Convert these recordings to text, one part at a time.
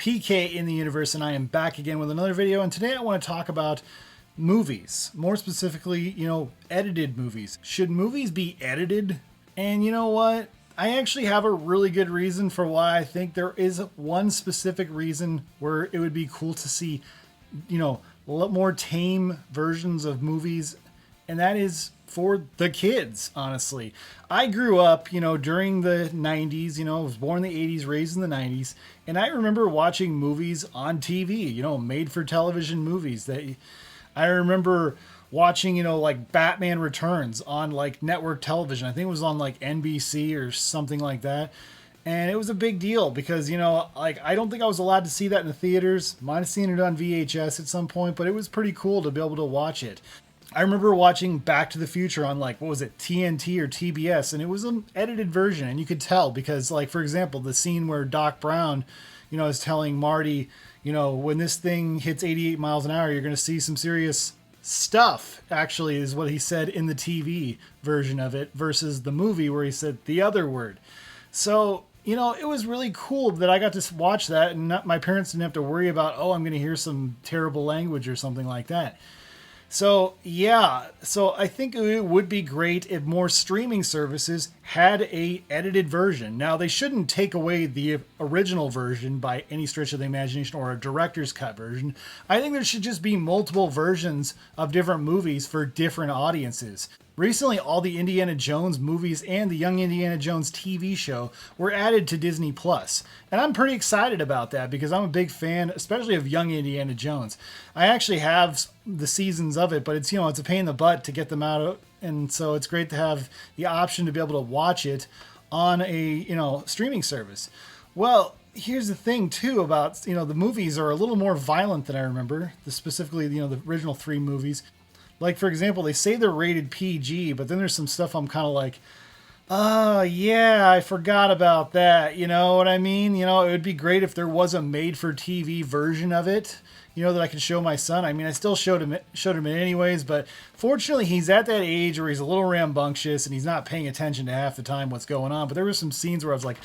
PK in the universe, and I am back again with another video. And today I want to talk about movies, more specifically, edited movies. Should movies be edited? And you know what? I actually have a really good reason for why I think there is one specific reason where it would be cool to see, a lot more tame versions of movies, and that is for the kids, honestly. I grew up, during the 90s, I was born in the 80s, raised in the 90s, and I remember watching movies on TV, made for television movies that I remember watching, like Batman Returns on like network television. I think it was on like NBC or something like that. And it was a big deal because, I don't think I was allowed to see that in the theaters. Might have seen it on VHS at some point, but it was pretty cool to be able to watch it. I remember watching Back to the Future on TNT or TBS, and it was an edited version, and you could tell because, for example, the scene where Doc Brown, is telling Marty, when this thing hits 88 miles an hour, you're going to see some serious stuff, actually, is what he said in the TV version of it versus the movie where he said the other word. So, it was really cool that I got to watch that and my parents didn't have to worry about, I'm going to hear some terrible language or something like that. So, yeah. So I think it would be great if more streaming services had a edited version. Now, they shouldn't take away the original version by any stretch of the imagination or a director's cut version. I think there should just be multiple versions of different movies for different audiences. Recently, all the Indiana Jones movies and the Young Indiana Jones TV show were added to Disney+. And I'm pretty excited about that because I'm a big fan, especially of Young Indiana Jones. I actually have the seasons of it, but it's a pain in the butt to get them out. And so it's great to have the option to be able to watch it on a, streaming service. Well, here's the thing too about, the movies are a little more violent than I remember, specifically, the original 3 movies. Like, for example, they say they're rated PG, but then there's some stuff I'm kind of like, oh, yeah, I forgot about that. You know what I mean? It would be great if there was a made-for-TV version of it, that I could show my son. I mean, I still showed him it anyways, but fortunately, he's at that age where he's a little rambunctious and he's not paying attention to half the time what's going on. But there were some scenes where I was like,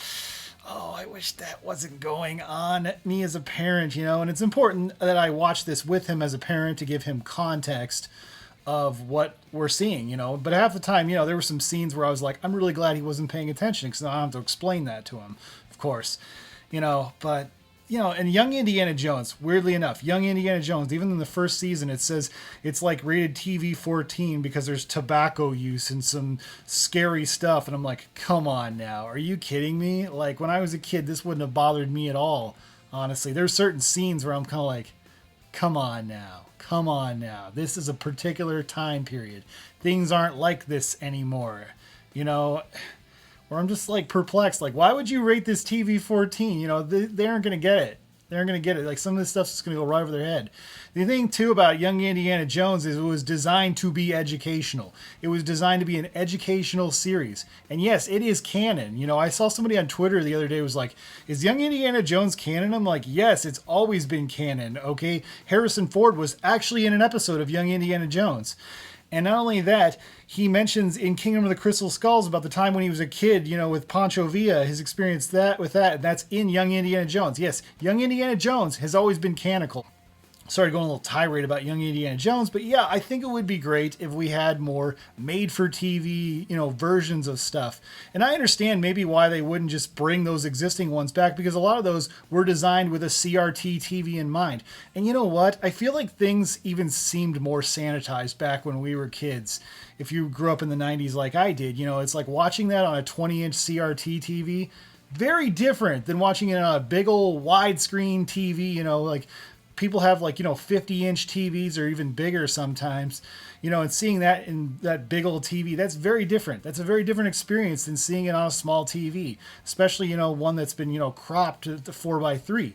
oh, I wish that wasn't going on me as a parent, and it's important that I watch this with him as a parent to give him context of what we're seeing, but half the time, there were some scenes where I was like, I'm really glad he wasn't paying attention because I don't have to explain that to him, of course, but and Young Indiana Jones, weirdly enough, Young Indiana Jones, even in the first season, it says it's like rated TV 14 because there's tobacco use and some scary stuff. And I'm like, come on now. Are you kidding me? Like when I was a kid, this wouldn't have bothered me at all. Honestly, there's certain scenes where I'm kind of like, come on now. Come on now. This is a particular time period. Things aren't like this anymore. Where I'm just perplexed. Why would you rate this TV 14? They aren't going to get it. They aren't going to get it. Some of this stuff's just going to go right over their head. The thing, too, about Young Indiana Jones is it was designed to be educational. It was designed to be an educational series. And yes, it is canon. I saw somebody on Twitter the other day was like, is Young Indiana Jones canon? I'm like, yes, it's always been canon, okay? Harrison Ford was actually in an episode of Young Indiana Jones. And not only that, he mentions in Kingdom of the Crystal Skulls about the time when he was a kid, with Pancho Villa, his experience with that. And that's in Young Indiana Jones. Yes, Young Indiana Jones has always been canonical. Sorry, going a little tirade about Young Indiana Jones, but yeah, I think it would be great if we had more made-for-TV, versions of stuff. And I understand maybe why they wouldn't just bring those existing ones back, because a lot of those were designed with a CRT TV in mind. And you know what? I feel like things even seemed more sanitized back when we were kids. If you grew up in the 90s like I did, it's like watching that on a 20-inch CRT TV, very different than watching it on a big old widescreen TV, people have 50-inch TVs or even bigger sometimes, and seeing that in that big old TV, that's very different. That's a very different experience than seeing it on a small TV, especially, one that's been, cropped to 4:3.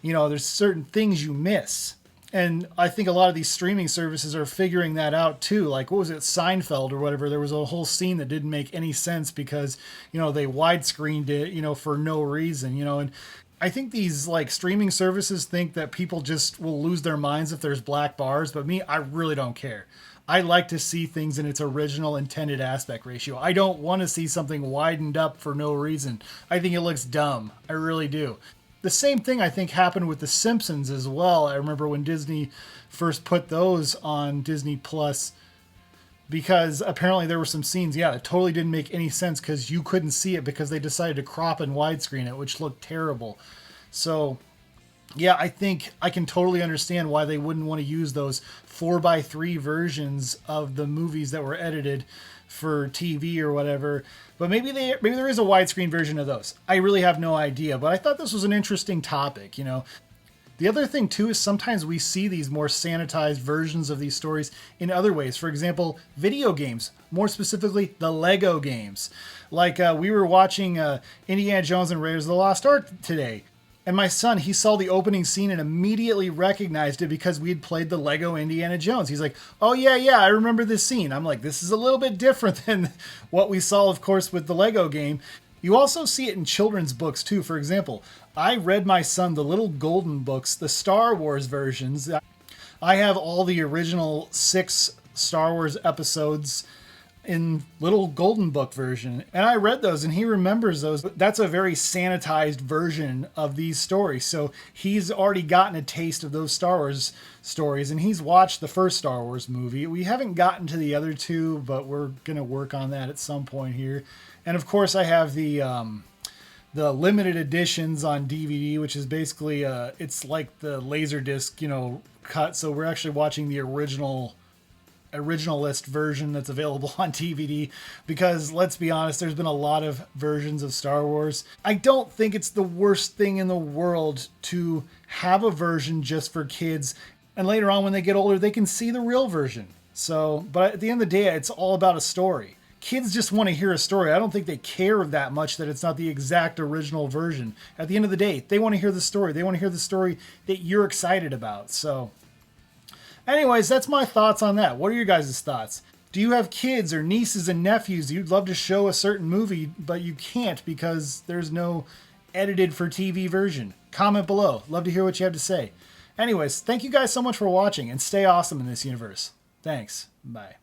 There's certain things you miss. And I think a lot of these streaming services are figuring that out too. Like, what was it, Seinfeld or whatever? There was a whole scene that didn't make any sense because, they widescreened it, for no reason, and I think these streaming services think that people just will lose their minds if there's black bars, but me, I really don't care. I like to see things in its original intended aspect ratio. I don't want to see something widened up for no reason. I think it looks dumb. I really do. The same thing I think happened with The Simpsons as well. I remember when Disney first put those on Disney Plus, because apparently there were some scenes, yeah, that totally didn't make any sense because you couldn't see it because they decided to crop and widescreen it, which looked terrible. So yeah, I think I can totally understand why they wouldn't want to use those 4:3 versions of the movies that were edited for TV or whatever. But maybe there is a widescreen version of those. I really have no idea, but I thought this was an interesting topic, you know. The other thing too is sometimes we see these more sanitized versions of these stories in other ways. For example, video games, more specifically the Lego games. Like we were watching Indiana Jones and Raiders of the Lost Ark today. And my son, he saw the opening scene and immediately recognized it because we had played the Lego Indiana Jones. He's like, oh yeah, I remember this scene. I'm like, this is a little bit different than what we saw, of course, with the Lego game. You also see it in children's books too. For example, I read my son the Little Golden Books, the Star Wars versions. I have all the original 6 Star Wars episodes in Little Golden Book version, and I read those and he remembers those. That's a very sanitized version of these stories, so he's already gotten a taste of those Star Wars stories, and he's watched the first Star Wars movie. We haven't gotten to the other 2, but we're gonna work on that at some point here. And of course I have the limited editions on DVD, which is basically it's like the Laserdisc, you know, cut. So we're actually watching the originalist version that's available on DVD, because let's be honest, there's been a lot of versions of Star Wars. I don't think it's the worst thing in the world to have a version just for kids, and later on when they get older they can see the real version. So, but at the end of the day, it's all about a story. Kids just want to hear a story. I don't think they care that much that it's not the exact original version. At the end of the day, they want to hear the story. They want to hear the story that you're excited about. So anyways, that's my thoughts on that. What are your guys' thoughts? Do you have kids or nieces and nephews you'd love to show a certain movie, but you can't because there's no edited for TV version? Comment below. Love to hear what you have to say. Anyways, thank you guys so much for watching, and stay awesome in this universe. Thanks. Bye.